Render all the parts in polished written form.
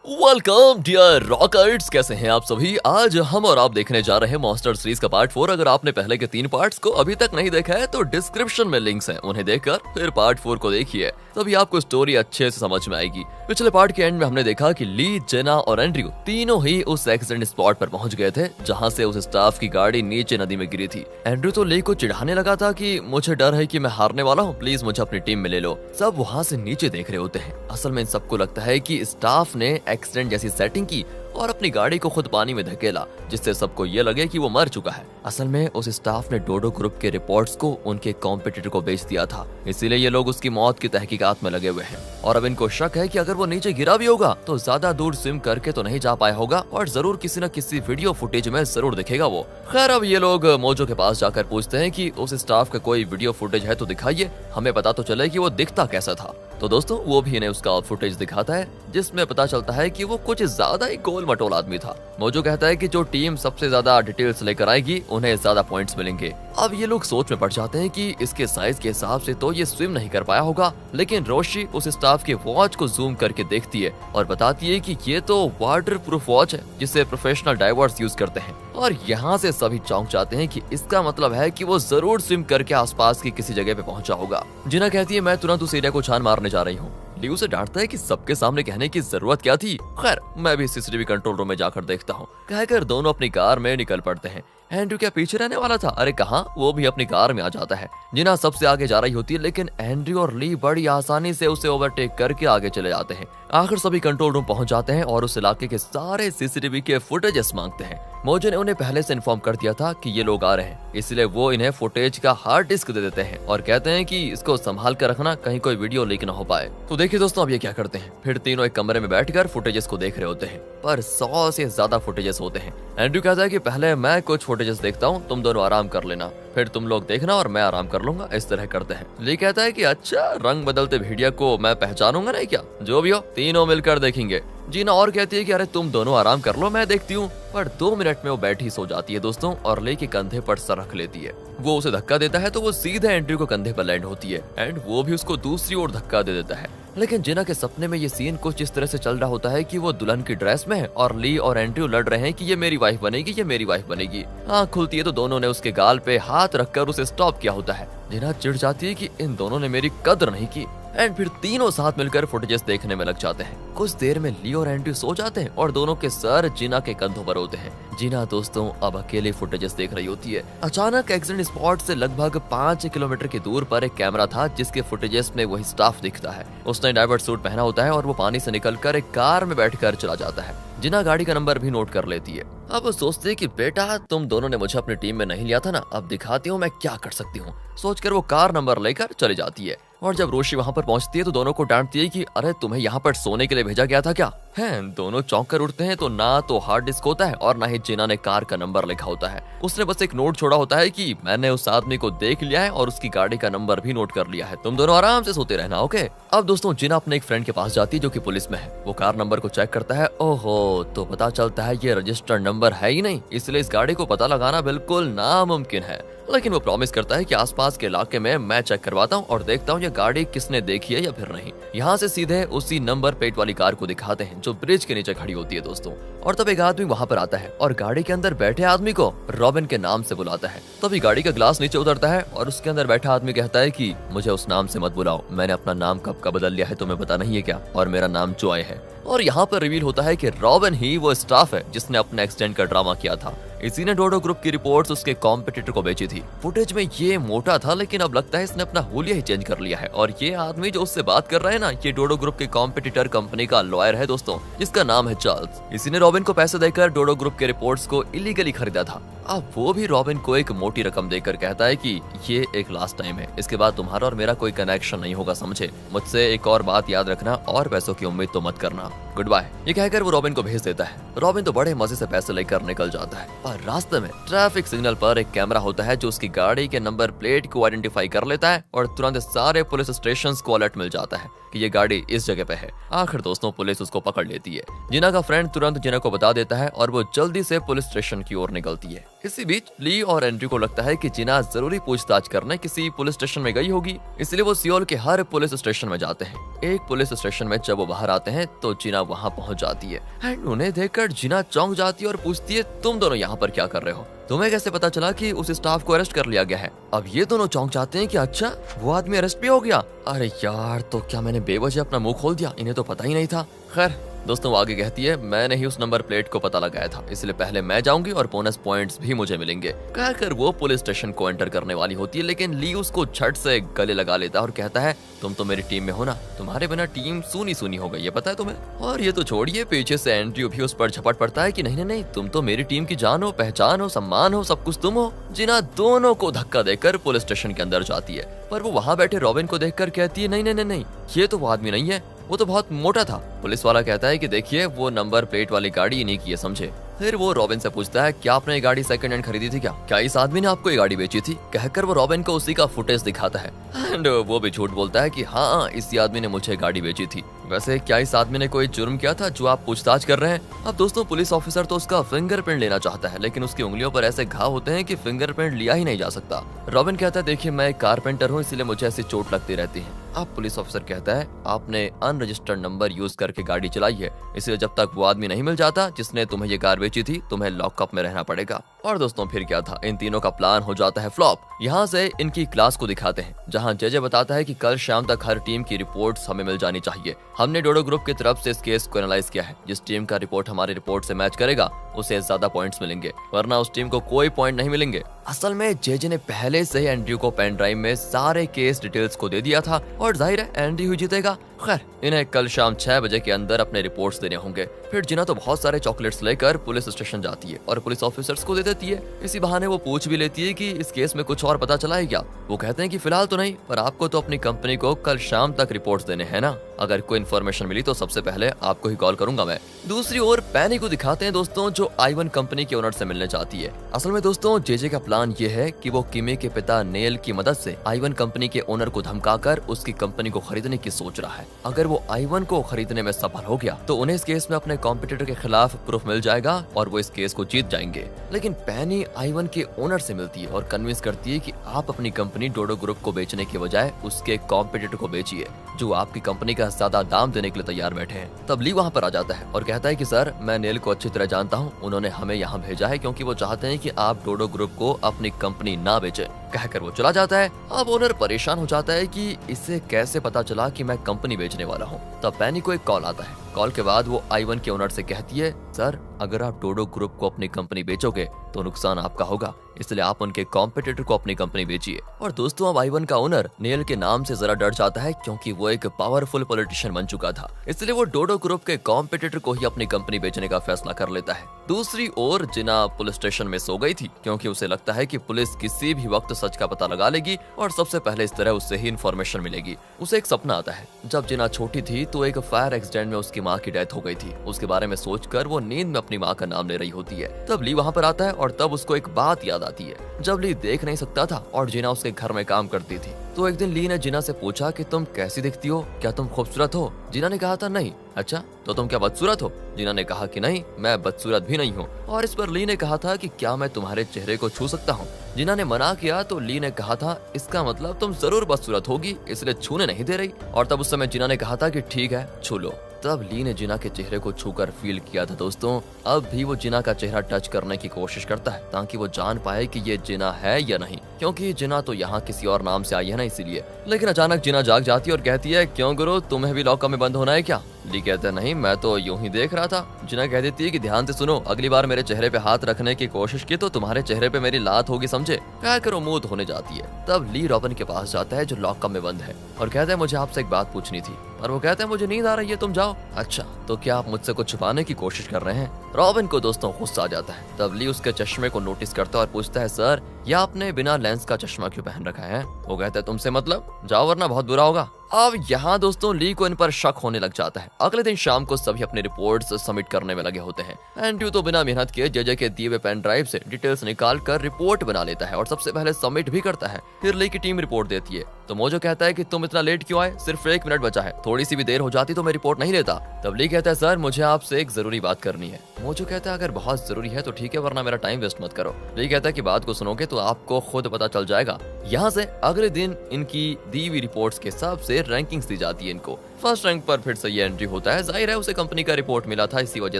Welcome dear रॉकर्ट्स, कैसे हैं आप सभी। आज हम और आप देखने जा रहे हैं मॉन्स्टर सीरीज का पार्ट 4। अगर आपने पहले के 3 पार्ट्स को अभी तक नहीं देखा है तो डिस्क्रिप्शन में लिंक्स हैं, उन्हें देखकर फिर पार्ट 4 को देखिए, तभी आपको स्टोरी अच्छे से समझ में आएगी। पिछले पार्ट के एंड में हमने देखा कि ली, जेना और एंड्रयू तीनों ही उस एक्सीडेंट स्पॉट पर पहुंच गए थे जहां से उस स्टाफ की गाड़ी नीचे नदी में गिरी थी। एंड्रयू तो ली को चिढ़ाने लगा था कि मुझे डर है कि मैं हारने वाला हूँ, प्लीज मुझे अपनी टीम में ले लो। सब वहाँ से नीचे देख रहे होते हैं। असल में इन सबको लगता है कि स्टाफ ने एक्सीडेंट जैसी सेटिंग की और अपनी गाड़ी को खुद पानी में धकेला, जिससे सबको ये लगे कि वो मर चुका है। असल में उस स्टाफ ने डोडो ग्रुप के रिपोर्ट्स को उनके कॉम्पिटिटर को बेच दिया था, इसीलिए ये लोग उसकी मौत की तहकीकात में लगे हुए हैं। और अब इनको शक है कि अगर वो नीचे गिरा भी होगा तो ज्यादा दूर स्विम करके तो नहीं जा पाया होगा और जरूर किसी न किसी वीडियो फुटेज में जरूर दिखेगा वो। खैर, अब ये लोग मोजो के पास जाकर पूछते हैं कि उस स्टाफ का कोई वीडियो फुटेज है तो दिखाइए, हमें पता तो चले कि वो दिखता कैसा था। तो दोस्तों वो भी इन्हें उसका फुटेज दिखाता है, जिसमें पता चलता है कि वो कुछ ज्यादा ही गोल मटोल आदमी था। मोजो कहता है कि जो टीम सबसे ज्यादा डिटेल्स लेकर आएगी उन्हें ज्यादा पॉइंट्स मिलेंगे। अब ये लोग सोच में पड़ जाते हैं कि इसके साइज के हिसाब से तो ये स्विम नहीं कर पाया होगा, लेकिन रोशी उस स्टाफ के वॉच को जूम करके देखती है और बताती है कि ये तो वाटर प्रूफ वॉच है जिसे प्रोफेशनल डाइवर्स यूज करते हैं। और यहाँ से सभी चौंक जाते हैं कि इसका मतलब है कि वो जरूर स्विम करके आसपास की किसी जगह पे पहुंचा होगा। जिना कहती है मैं तुरंत उस एरिया को छान मारने जा रही हूँ। ली से डांटता है कि सबके सामने कहने की जरूरत क्या थी। खैर, मैं भी सीसीटीवी कंट्रोल रूम में जाकर देखता हूँ, कहकर दोनों अपनी कार में निकल पड़ते हैं। एंड्रयू क्या पीछे रहने वाला था? अरे कहाँ, वो भी अपनी कार में आ जाता है। जिना सबसे आगे जा रही होती है, लेकिन एंड्रयू और ली बड़ी आसानी से उसे ओवरटेक करके आगे चले जाते हैं। आखिर सभी कंट्रोल रूम पहुंच जाते हैं और उस इलाके के सारे सीसीटीवी के फुटेजेस मांगते हैं। मोजो ने उन्हें पहले से इन्फॉर्म कर दिया था कि ये लोग आ रहे हैं, इसलिए वो इन्हें फुटेज का हार्ड डिस्क दे देते हैं और कहते हैं कि इसको संभाल कर रखना, कहीं कोई वीडियो लीक न हो पाए। तो देखिए दोस्तों, अब ये क्या करते हैं, फिर तीनों एक कमरे में बैठकर फुटेजेस को देख रहे होते हैं, पर 100 से ज्यादा फुटेजेस होते हैं। एंड्रयू कहता है कि पहले मैं कुछ फुटेजेस देखता हूँ, तुम दोनों आराम कर लेना, फिर तुम लोग देखना और मैं आराम कर लूंगा। इस तरह करते हैं। ली कहता है कि अच्छा, रंग बदलते भेड़िया को मैं पहचानूंगा नहीं क्या? जो भी हो, तीनों मिलकर देखेंगे। जीना और कहती है कि अरे तुम दोनों आराम कर लो, मैं देखती हूँ। पर 2 मिनट में वो बैठी सो जाती है दोस्तों, और ली के कंधे पर सर रख लेती है। वो उसे धक्का देता है तो वो सीधे एंड्रयू को कंधे पर लैंड होती है एंड वो भी उसको दूसरी ओर धक्का दे देता है। लेकिन जिना के सपने में ये सीन कुछ इस तरह से चल रहा होता है कि वो दुल्हन की ड्रेस में है और ली और एंड्रयू लड़ रहे हैं कि ये मेरी वाइफ बनेगी, ये मेरी वाइफ बनेगी। आँख खुलती है तो दोनों ने उसके गाल पे हाथ रखकर उसे स्टॉप किया होता है। जिना चिढ़ जाती है कि इन दोनों ने मेरी कदर नहीं की एंड फिर तीनों साथ मिलकर फुटेजेस देखने में लग जाते हैं। कुछ देर में ली और एंड्रयू सो जाते हैं और दोनों के सर जिना के कंधों पर होते हैं। जिना दोस्तों अब अकेले फुटेजेस देख रही होती है। अचानक एक्सीडेंट स्पॉट से लगभग 5 किलोमीटर की दूर पर एक कैमरा था जिसके फुटेजेस में वही स्टाफ दिखता है। उसने डाइवर्ट सूट पहना होता है और वो पानी से निकलकर एक कार में बैठकर चला जाता है। जिना गाड़ी का नंबर भी नोट कर लेती है। अब वो सोचते है कि बेटा तुम दोनों ने मुझे अपनी टीम में नहीं लिया था ना, अब दिखाती हूँ मैं क्या कर सकती हूँ। सोचकर वो कार नंबर लेकर चली जाती है। और जब रोशी वहाँ पर पहुँचती है तो दोनों को डांटती है कि अरे तुम्हें यहाँ पर सोने के लिए भेजा गया था क्या? हैं, दोनों चौंक कर उठते हैं तो ना तो हार्ड डिस्क होता है और ना ही जिना ने कार का नंबर लिखा होता है। उसने बस एक नोट छोड़ा होता है कि मैंने उस आदमी को देख लिया है और उसकी गाड़ी का नंबर भी नोट कर लिया है, तुम दोनों आराम से सोते रहना, ओके। अब दोस्तों जिना अपने एक फ्रेंड के पास जाती है जो कि पुलिस में है। वो कार नंबर को चेक करता है, ओहो, तो पता चलता है ये रजिस्टर्ड नंबर है ही नहीं, इसलिए इस गाड़ी को पता लगाना बिल्कुल नामुमकिन है। लेकिन वो प्रॉमिस करता है कि आसपास के इलाके में मैं चेक करवाता हूँ और देखता हूँ ये गाड़ी किसने देखी है या फिर नहीं। यहाँ से सीधे उसी नंबर प्लेट वाली कार को दिखाते हैं जो ब्रिज के नीचे खड़ी होती है दोस्तों। और तब एक आदमी वहाँ पर आता है और गाड़ी के अंदर बैठे आदमी को रॉबिन के नाम से बुलाता है। तभी गाड़ी का ग्लास नीचे उतरता है और उसके अंदर बैठा आदमी कहता है कि मुझे उस नाम से मत बुलाओ, मैंने अपना नाम कब का बदल लिया है तुम्हें पता नहीं है क्या, और मेरा नाम जॉय है। और यहाँ पर रिवील होता है कि रॉबिन ही वो स्टाफ है जिसने अपने एक्सीडेंट का ड्रामा किया था। इसी ने डोडो ग्रुप की रिपोर्ट्स उसके कॉम्पिटिटर को बेची थी। फुटेज में ये मोटा था, लेकिन अब लगता है इसने अपना हुलिया ही चेंज कर लिया है। और ये आदमी जो उससे बात कर रहा है ना, ये डोडो ग्रुप के कॉम्पिटिटर कंपनी का लॉयर है दोस्तों, जिसका नाम है चार्ल्स। इसी ने रॉबिन को पैसे देकर डोडो ग्रुप के रिपोर्ट्स को इलीगली खरीदा था। अब वो भी रॉबिन को एक मोटी रकम देकर कहता है कि ये एक लास्ट टाइम है, इसके बाद तुम्हारा और मेरा कोई कनेक्शन नहीं होगा, समझे। मुझसे एक और बात याद रखना, और पैसों की उम्मीद तो मत करना, गुड बाय। ये कहकर वो रॉबिन को भेज देता है। रॉबिन तो बड़े मजे से पैसे लेकर निकल जाता है। और रास्ते में ट्रैफिक सिग्नल पर एक कैमरा होता है जो उसकी गाड़ी के नंबर प्लेट को आइडेंटिफाई कर लेता है और तुरंत सारे पुलिस स्टेशंस को अलर्ट मिल जाता है कि ये गाड़ी इस जगह पे है। आखिर दोस्तों पुलिस उसको पकड़ लेती है। जिना का फ्रेंड तुरंत जिना को बता देता है और वो जल्दी से पुलिस स्टेशन की ओर निकलती है। इसी बीच ली और एंड्रयू को लगता है कि जिना जरूरी पूछताछ करने किसी पुलिस स्टेशन में गई होगी, इसलिए वो सियोल के हर पुलिस स्टेशन में जाते हैं। एक पुलिस स्टेशन में जब वो बाहर आते हैं तो जिना वहाँ पहुँच जाती है एंड उन्हें देखकर जिना चौंक जाती है और पूछती है, तुम दोनों यहाँ पर क्या कर रहे हो? तुम्हें कैसे पता चला कि उस स्टाफ को अरेस्ट कर लिया गया है? अब ये दोनों चौंक जाते हैं कि अच्छा वो आदमी अरेस्ट भी हो गया। अरे यार, तो क्या मैंने बेवजह अपना मुंह खोल दिया? इन्हें तो पता ही नहीं था। खैर दोस्तों, वो आगे कहती है, मैंने ही उस नंबर प्लेट को पता लगाया था, इसलिए पहले मैं जाऊंगी और बोनस पॉइंट्स भी मुझे मिलेंगे। कहकर वो पुलिस स्टेशन को एंटर करने वाली होती है, लेकिन ली उसको झट से गले लगा लेता है और कहता है, तुम तो मेरी टीम में हो ना, तुम्हारे बिना टीम सूनी सूनी हो गई है, पता है तुम्हें? और ये तो छोड़िए, पीछे से एंड्रयू भी उस पर झपट पड़ता है कि नहीं नहीं नहीं, तुम तो मेरी टीम की जान हो, पहचान हो, सम्मान हो, सब कुछ तुम हो। जिना दोनों को धक्का देकर पुलिस स्टेशन के अंदर जाती है, पर वो वहाँ बैठे रॉबिन को देखकर कहती है, नहीं नहीं नहीं नहीं, ये तो वो आदमी नहीं है, वो तो बहुत मोटा था। पुलिस वाला कहता है कि देखिए वो नंबर प्लेट वाली गाड़ी इन्हीं की है, समझे? फिर वो रॉबिन से पूछता है, क्या आपने ये गाड़ी सेकंड हैंड खरीदी थी क्या इस आदमी ने आपको ये गाड़ी बेची थी? कहकर वो रॉबिन को उसी का फुटेज दिखाता है एंड वो भी झूठ बोलता है कि हाँ, इसी आदमी ने मुझे गाड़ी बेची थी। वैसे क्या इस आदमी ने कोई जुर्म किया था जो आप पूछताछ कर रहे हैं? अब दोस्तों, पुलिस ऑफिसर तो उसका फिंगरप्रिंट लेना चाहता है, लेकिन उसकी उंगलियों पर ऐसे घाव होते हैं कि फिंगरप्रिंट लिया ही नहीं जा सकता। रॉबिन कहता है, देखिए मैं एक कारपेंटर हूँ, इसलिए मुझे ऐसी चोट लगती रहती है। अब पुलिस ऑफिसर कहता है, आपने अनरजिस्टर्ड नंबर यूज करके गाड़ी चलाई है, इसलिए जब तक वो आदमी नहीं मिल जाता जिसने तुम्हें ये कार बेची थी, तुम्हें लॉकअप में रहना पड़ेगा। और दोस्तों फिर क्या था, इन तीनों का प्लान हो जाता है फ्लॉप। यहाँ से इनकी क्लास को दिखाते हैं, जहाँ जेजे बताता है कि कल शाम तक हर टीम की रिपोर्ट्स हमें मिल जानी चाहिए। हमने डोडो ग्रुप की तरफ से इस केस को एनालाइज किया है, जिस टीम का रिपोर्ट हमारी रिपोर्ट से मैच करेगा उसे ज्यादा पॉइंट्स मिलेंगे, वरना उस टीम को कोई पॉइंट नहीं मिलेंगे। असल में जेजे ने पहले से ही एंड्रयू को पेन ड्राइव में सारे केस डिटेल्स को दे दिया था और जाहिर है एंड्रयू जीतेगा। खैर इन्हें कल शाम 6 बजे के अंदर अपने रिपोर्ट्स देने होंगे। फिर जिना तो बहुत सारे चॉकलेट्स लेकर पुलिस स्टेशन जाती है और पुलिस ऑफिसर्स को दे देती है। इसी बहाने वो पूछ भी लेती है कि इस केस में कुछ और पता चला है क्या? वो कहते हैं कि फिलहाल तो नहीं, पर आपको तो अपनी कंपनी को कल शाम तक रिपोर्ट्स देने हैं ना। अगर कोई इन्फॉर्मेशन मिली तो सबसे पहले आपको ही कॉल करूंगा मैं। दूसरी ओर पैनी को दिखाते हैं दोस्तों, जो आई-1 कंपनी के ओनर से मिलने चाहती है। असल में दोस्तों जेजे का प्लान ये है कि वो किमी के पिता नेल की मदद से आई-1 कंपनी के ओनर को धमकाकर उसकी कंपनी को खरीदने की सोच रहा है। अगर वो आई-1 को खरीदने में सफल हो गया तो उन्हें इस केस में अपने कॉम्पिटिटर के खिलाफ प्रूफ मिल जाएगा और वो इस केस को जीत जाएंगे। लेकिन पैनी आई-1 के ओनर से मिलती है और कन्विंस करती है कि आप अपनी कंपनी डोडो ग्रुप को बेचने के बजाय उसके कॉम्पिटिटर को बेचिए, जो आपकी कंपनी का ज्यादा दाम देने के लिए तैयार बैठे हैं। तब ली वहाँ पर आ जाता है और कहता है कि सर, मैं नेल को अच्छी तरह जानता हूँ, उन्होंने हमें यहाँ भेजा है क्योंकि वो चाहते हैं कि आप डोडो ग्रुप को अपनी कंपनी ना बेचे। कहकर वो चला जाता है। अब ओनर परेशान हो जाता है कि इसे कैसे पता चला कि मैं कंपनी बेचने वाला हूँ। तब पैनी को एक कॉल आता है। कॉल के बाद वो आई-1 के ओनर से कहती है, सर अगर आप डोडो ग्रुप को अपनी कंपनी बेचोगे तो नुकसान आपका होगा, इसलिए आप उनके कॉम्पिटिटर को अपनी कंपनी बेचिए। और दोस्तों अब आई-1 का ओनर नेल के नाम से जरा डर जाता है क्योंकि वो एक पावरफुल पॉलिटिशियन बन चुका था, इसलिए वो डोडो ग्रुप के कॉम्पिटिटर को ही अपनी कंपनी बेचने का फैसला कर लेता है। दूसरी ओर जिना पुलिस स्टेशन में सो गई थी क्योंकि उसे लगता है कि पुलिस किसी भी वक्त सच का पता लगा लेगी और सबसे पहले इस तरह उससे ही इन्फॉर्मेशन मिलेगी। उसे एक सपना आता है। जब जिना छोटी थी तो एक फायर एक्सीडेंट में उसकी माँ की डेथ हो गई थी। उसके बारे में सोचकर वो नींद में अपनी माँ का नाम ले रही होती है। तब ली वहाँ पर आता है और तब उसको एक बात याद आती है। जब ली देख नहीं सकता था और जिना उसके घर में काम करती थी, तो एक दिन ली ने जिना से पूछा कि तुम कैसी दिखती हो, क्या तुम खूबसूरत हो? जिना ने कहा था नहीं। अच्छा, तो तुम क्या बदसूरत हो? जिना ने कहा कि नहीं, मैं बदसूरत भी नहीं हूँ। और इस पर ली ने कहा था कि क्या मैं तुम्हारे चेहरे को छू सकता हूँ? जिना ने मना किया तो ली ने कहा था इसका मतलब तुम जरूर बदसूरत होगी, इसलिए छूने नहीं दे रही। और तब उस समय जिना ने कहा था कि ठीक है, छू लो। तब ली ने जिना के चेहरे को छूकर फील किया था दोस्तों। अब भी वो जिना का चेहरा टच करने की कोशिश करता है ताकि वो जान पाए कि ये जिना है या नहीं, क्योंकि जिना तो यहाँ किसी और नाम से आई है ना, इसीलिए। लेकिन अचानक जिना जाग जाती है और कहती है, क्यों गुरु, तुम्हें भी लॉकअप में बंद होना है क्या? ली कहता है नहीं, मैं तो यूं ही देख रहा था। जिना कह देती है कि ध्यान से सुनो, अगली बार मेरे चेहरे पे हाथ रखने की कोशिश की तो तुम्हारे चेहरे पे मेरी लात होगी, समझे? कहकर वो मुंह धोने जाती है। तब ली रॉबिन के पास जाता है जो लॉकअप में बंद है और कहता है मुझे आपसे एक बात पूछनी थी। और वो कहता है मुझे नींद आ रही है, तुम जाओ। अच्छा, तो क्या आप मुझसे कुछ छुपाने की कोशिश कर रहे हैं? रॉबिन को दोस्तों गुस्सा आ जाता है। तब ली उसके चश्मे को नोटिस करता है और पूछता है, सर यह आपने बिना लेंस का चश्मा क्यों पहन रखा है? वो कहता है तुमसे मतलब, जाओ वरना बहुत बुरा होगा। अब यहाँ दोस्तों ली को इन पर शक होने लग जाता है। अगले दिन शाम को सभी अपने रिपोर्ट्स सबमिट करने में लगे होते हैं। एंड्रयू तो बिना मेहनत किए जेजे के दिए हुए पेन ड्राइव से डिटेल्स निकाल कर रिपोर्ट बना लेता है और सबसे पहले सबमिट भी करता है। फिर ली की टीम रिपोर्ट देती है तो मोजो कहता है कि तुम इतना लेट क्यों आए, सिर्फ 1 मिनट बचा है, थोड़ी सी भी देर हो जाती तो मैं रिपोर्ट नहीं देता। तब ली कहता है सर मुझे आपसे एक जरूरी बात करनी है। मोजो कहता है अगर बहुत जरूरी है तो ठीक है, वरना मेरा टाइम वेस्ट मत करो। ली कहता है कि बात को सुनोगे तो आपको खुद पता चल जाएगा। यहाँ से अगले दिन इनकी दी हुई रिपोर्ट्स के हिसाब से रैंकिंग्स दी जाती है इनको। फर्स्ट रैंक पर फिर से ये एंट्री होता है, जाहिर है उसे कंपनी का रिपोर्ट मिला था, इसी वजह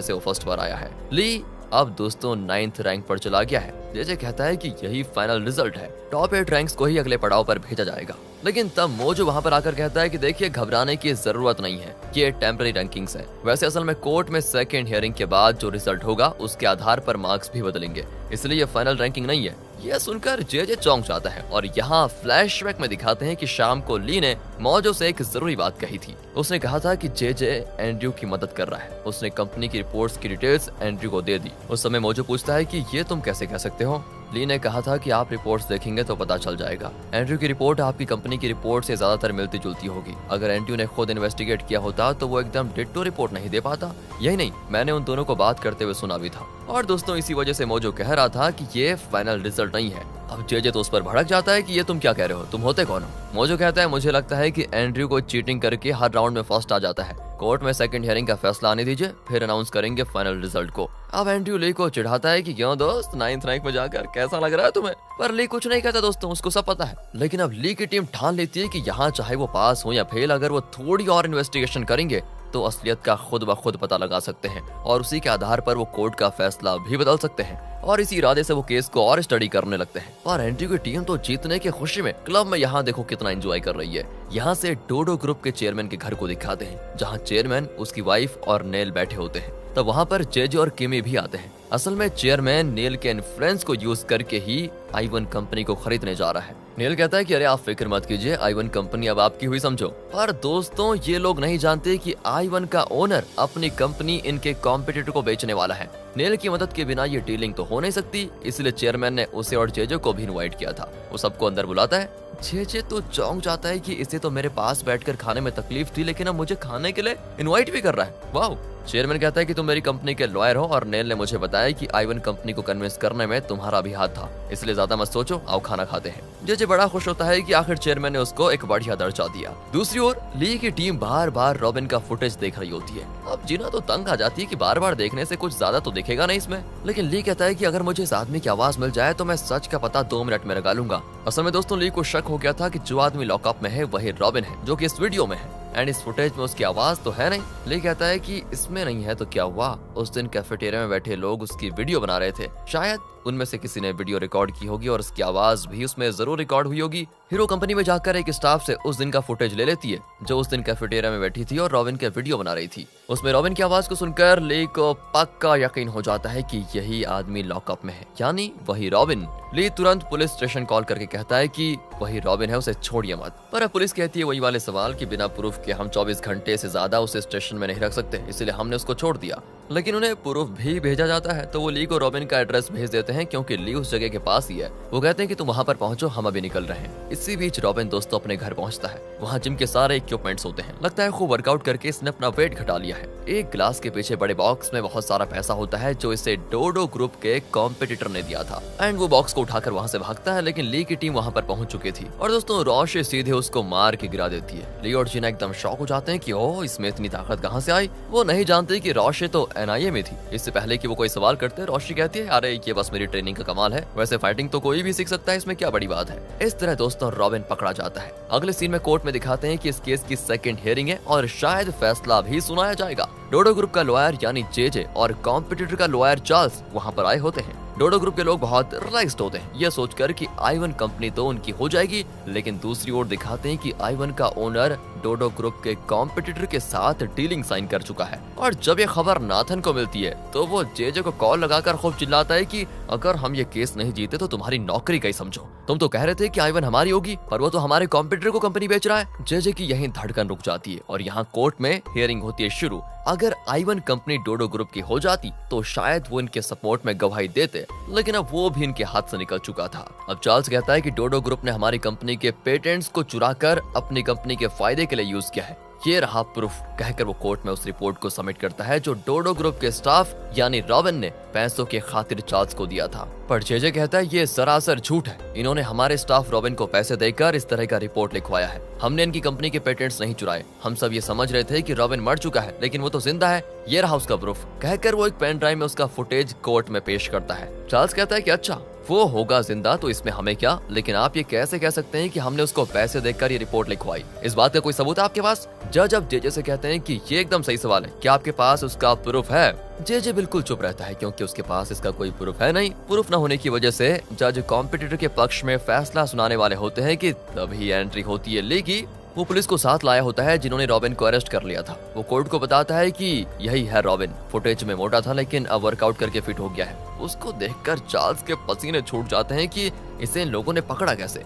से वो फर्स्ट पर आया है। ली अब दोस्तों 9th रैंक पर चला गया है। जेजे कहता है कि यही फाइनल रिजल्ट है, टॉप 8 रैंक्स को ही अगले पड़ाव पर भेजा जाएगा। लेकिन तब मोजो वहां पर आकर कहता है कि देखिए घबराने की जरूरत नहीं है, ये टेम्पररी रैंकिंग्स है। वैसे असल में कोर्ट में सेकंड हियरिंग के बाद जो रिजल्ट होगा उसके आधार पर मार्क्स भी बदलेंगे, इसलिए ये फाइनल रैंकिंग नहीं है। यह सुनकर जेजे चौंक जाता है और यहाँ फ्लैशबैक में दिखाते हैं कि शाम को ली ने मोजो से एक जरूरी बात कही थी। उसने कहा था कि जेजे एंड्रयू की मदद कर रहा है। उसने कंपनी की रिपोर्ट्स की डिटेल्स एंड्रयू को दे दी। उस समय मोजो पूछता है कि ये तुम कैसे कह सकते हो। ली ने कहा था कि आप रिपोर्ट्स देखेंगे तो पता चल जाएगा। एंड्रयू की रिपोर्ट आपकी कंपनी की रिपोर्ट से ज्यादातर मिलती जुलती होगी। अगर एंड्रयू ने खुद इन्वेस्टिगेट किया होता तो वो एकदम डिट्टो रिपोर्ट नहीं दे पाता। यही नहीं, मैंने उन दोनों को बात करते हुए सुना भी था। और दोस्तों इसी वजह से मोजो कह रहा था कि ये फाइनल रिजल्ट नहीं है। अब जेजे तो उस पर भड़क जाता है कि ये तुम क्या कह रहे हो, तुम होते कौन हो। मोजो कहता है मुझे लगता है कि एंड्रयू को चीटिंग करके हर राउंड में फर्स्ट आ जाता है। कोर्ट में सेकंड हियरिंग का फैसला आने दीजिए, फिर अनाउंस करेंगे फाइनल रिजल्ट को। अब एंड्रयू ली को चिढ़ाता है कि क्यों दोस्त 9th रैंक में जाकर कैसा लग रहा है तुम्हें। पर ली कुछ नहीं कहता दोस्तों, उसको सब पता है। लेकिन अब ली की टीम ठान लेती है कि यहाँ चाहे वो पास हो या फेल, अगर वो थोड़ी और इन्वेस्टिगेशन करेंगे तो असलियत का खुद ब खुद पता लगा सकते हैं और उसी के आधार पर वो कोर्ट का फैसला भी बदल सकते हैं। और इसी इरादे से वो केस को और स्टडी करने लगते हैं। और एंड्रयू की टीम तो जीतने की खुशी में क्लब में यहाँ देखो कितना एंजॉय कर रही है। यहाँ से डोडो ग्रुप के चेयरमैन के घर को दिखाते हैं, जहाँ चेयरमैन, उसकी वाइफ और नेल बैठे होते हैं। तब वहाँ पर जेजे और किमी भी आते हैं। असल में चेयरमैन नेल के इन्फ्लुएंस को यूज करके ही आई1 कंपनी को खरीदने जा रहा है। नेल कहता है कि अरे आप फिक्र मत कीजिए, आई1 कंपनी अब आपकी हुई समझो। पर दोस्तों ये लोग नहीं जानते कि आई1 का ओनर अपनी कंपनी इनके कॉम्पिटिटर को बेचने वाला है। नेल की मदद के बिना ये डीलिंग तो हो नहीं सकती, इसलिए चेयरमैन ने उसे और जेजे को भी इनवाइट किया था। वो सबको अंदर बुलाता है। जेजे तो चौंक जाता है कि इसे तो मेरे पास बैठकर खाने में तकलीफ थी, लेकिन अब मुझे खाने के लिए इनवाइट भी कर रहा है। वाह। चेयरमैन कहता है कि तुम मेरी कंपनी के लॉयर हो और नेल ने मुझे बताया कि आई1 कंपनी को कन्विंस करने में तुम्हारा भी हाथ था, इसलिए ज्यादा मत सोचो, आओ खाना खाते हैं। जेजे बड़ा खुश होता है कि आखिर चेयरमैन ने उसको एक बढ़िया दर्जा दिया। दूसरी ओर ली की टीम बार बार रॉबिन का फुटेज देख रही होती है। अब जीना तो तंग आ जाती है कि बार बार देखने से कुछ ज्यादा तो दिखेगा नहीं इसमें। लेकिन ली कहता है कि अगर मुझे इस आदमी की आवाज मिल जाए तो मैं सच का पता 2 मिनट में लगा लूंगा। असल में दोस्तों ली को शक हो गया था कि जो आदमी लॉकअप में है वही रॉबिन है, जो कि इस वीडियो में है। एंड इस फुटेज में उसकी आवाज तो है नहीं। ली कहता है कि इसमें नहीं है तो क्या हुआ, उस दिन कैफेटेरिया में बैठे लोग उसकी वीडियो बना रहे थे, शायद उनमें से किसी ने वीडियो रिकॉर्ड की होगी और उसकी आवाज भी उसमें जरूर रिकॉर्ड हुई होगी। हीरो कंपनी में जाकर एक स्टाफ से उस दिन का फुटेज ले लेती है, जो उस दिन कैफेटेरिया में बैठी थी और रॉबिन के वीडियो बना रही थी। उसमें रॉबिन की आवाज को सुनकर ली को पक्का यकीन हो जाता है कि यही आदमी लॉकअप में है, यानी वही रॉबिन। ली तुरंत पुलिस स्टेशन कॉल करके कहता है कि वही रॉबिन है, उसे छोड़िए मत। पर पुलिस कहती है वही वाले सवाल कि बिना प्रूफ के हम 24 घंटे से ज्यादा उसे स्टेशन में नहीं रख सकते, इसलिए हमने उसको छोड़ दिया। लेकिन उन्हें प्रूफ भी भेजा जाता है, तो वो ली को रॉबिन का एड्रेस भेज देते हैं, क्योंकि ली उस जगह के पास ही है। वो कहते हैं कि तुम वहाँ पर पहुंचो, हम अभी निकल रहे हैं। इसी बीच रॉबिन दोस्तों अपने घर पहुंचता है। वहाँ जिम के सारे इक्विपमेंट्स होते हैं। लगता है खूब वर्कआउट करके इसने अपना वेट घटा लिया है। एक ग्लास के पीछे बड़े बॉक्स में बहुत सारा पैसा होता है, जो इसे डोडो ग्रुप के कॉम्पिटिटर ने दिया था। एंड वो बॉक्स को उठाकर वहाँ से भागता है, लेकिन ली की टीम वहाँ पर पहुंच चुकी थी और दोस्तों रोशे सीधे उसको मार के गिरा देती है। ली और जीना एकदम शॉक हो जाते हैं कि ओह इसमें इतनी ताकत कहाँ से आई। वो नहीं जानते कि रोशे तो एनआईए में थी। इससे पहले कि वो कोई सवाल करते, रोशे कहती है अरे ये बस मेरी ट्रेनिंग का कमाल है, वैसे फाइटिंग तो कोई भी सीख सकता है, इसमें क्या बड़ी बात है। इस तरह दोस्तों रॉबिन पकड़ा जाता है। अगले सीन में कोर्ट में दिखाते हैं कि इस केस की सेकंड हियरिंग है और शायद फैसला भी सुनाया जाएगा। डोडो ग्रुप का लॉयर यानी जेजे और कॉम्पिटिटर का लॉयर चार्ल्स वहाँ पर आए होते हैं। डोडो ग्रुप के लोग बहुत रिलैक्स्ड होते हैं, ये सोचकर कि आई1 कंपनी तो उनकी हो जाएगी। लेकिन दूसरी ओर दिखाते हैं कि आई1 का ओनर डोडो ग्रुप के कॉम्पिटिटर के साथ डीलिंग साइन कर चुका है। और जब ये खबर नाथन को मिलती है तो वो जेजे को कॉल लगाकर खूब चिल्लाता है कि अगर हम ये केस नहीं जीते तो तुम्हारी नौकरी गई समझो। तुम तो कह रहे थे कि आई1 हमारी होगी, पर वो तो हमारे कॉम्पिटिटर को कंपनी बेच रहा है। जेजे की यही धड़कन रुक जाती है और यहाँ कोर्ट में हियरिंग होती है शुरू। अगर आई1 कंपनी डोडो ग्रुप की हो जाती तो शायद वो इनके सपोर्ट में गवाही देते, लेकिन अब वो भी इनके हाथ से निकल चुका था। अब चार्ल्स कहता है कि डोडो ग्रुप ने हमारी कंपनी के पेटेंट्स को चुराकर अपनी कंपनी के फायदे के लिए यूज किया है। ये रहा प्रूफ, कहकर वो कोर्ट में उस रिपोर्ट को सबमिट करता है जो डोडो ग्रुप के स्टाफ यानी रॉबिन ने पैसों के खातिर चार्ल्स को दिया था। पर जेजे कहता है ये सरासर झूठ है, इन्होंने हमारे स्टाफ रॉबिन को पैसे देकर इस तरह का रिपोर्ट लिखवाया है। हमने इनकी कंपनी के पेटेंट्स नहीं चुराए, हम सब ये समझ रहे थे कि रॉबिन मर चुका है, लेकिन वो तो जिंदा है, ये रहा उसका प्रूफ, कहकर वो एक पेन ड्राइव में उसका फुटेज कोर्ट में पेश करता है। चार्ल्स कहता है कि अच्छा वो होगा जिंदा तो इसमें हमें क्या, लेकिन आप ये कैसे कह सकते हैं कि हमने उसको पैसे देकर ये रिपोर्ट लिखवाई, इस बात का कोई सबूत है आपके पास? जज अब जेजे से कहते हैं कि ये एकदम सही सवाल है, क्या आपके पास उसका प्रूफ है? जेजे बिल्कुल चुप रहता है क्योंकि उसके पास इसका कोई प्रूफ है नहीं। प्रूफ न होने की वजह से जज कॉम्पिटिटर के पक्ष में फैसला सुनाने वाले होते हैं कि तभी एंट्री होती है लेगी। वो पुलिस को साथ लाया होता है जिन्होंने रॉबिन को अरेस्ट कर लिया था। वो कोर्ट को बताता है कि यही है रॉबिन, फुटेज में मोटा था लेकिन अब वर्कआउट करके फिट हो गया है। उसको देखकर चार्ल्स के पसीने छूट जाते हैं कि इसे इन लोगों ने पकड़ा कैसे।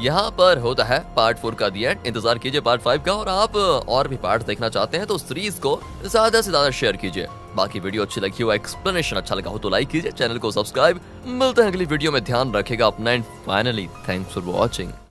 यहाँ पर होता है पार्ट 4 का दी एंड। इंतजार कीजिए पार्ट 5 का, और आप और भी पार्ट देखना चाहते हैं तो सीरीज को ज्यादा से ज्यादा शेयर कीजिए। बाकी वीडियो अच्छी लगी हो, एक्सप्लेनेशन अच्छा लगा हो तो लाइक कीजिए, चैनल को सब्सक्राइब। मिलते हैं अगली वीडियो में, ध्यान रखेगा अपना and finally thanks for watching.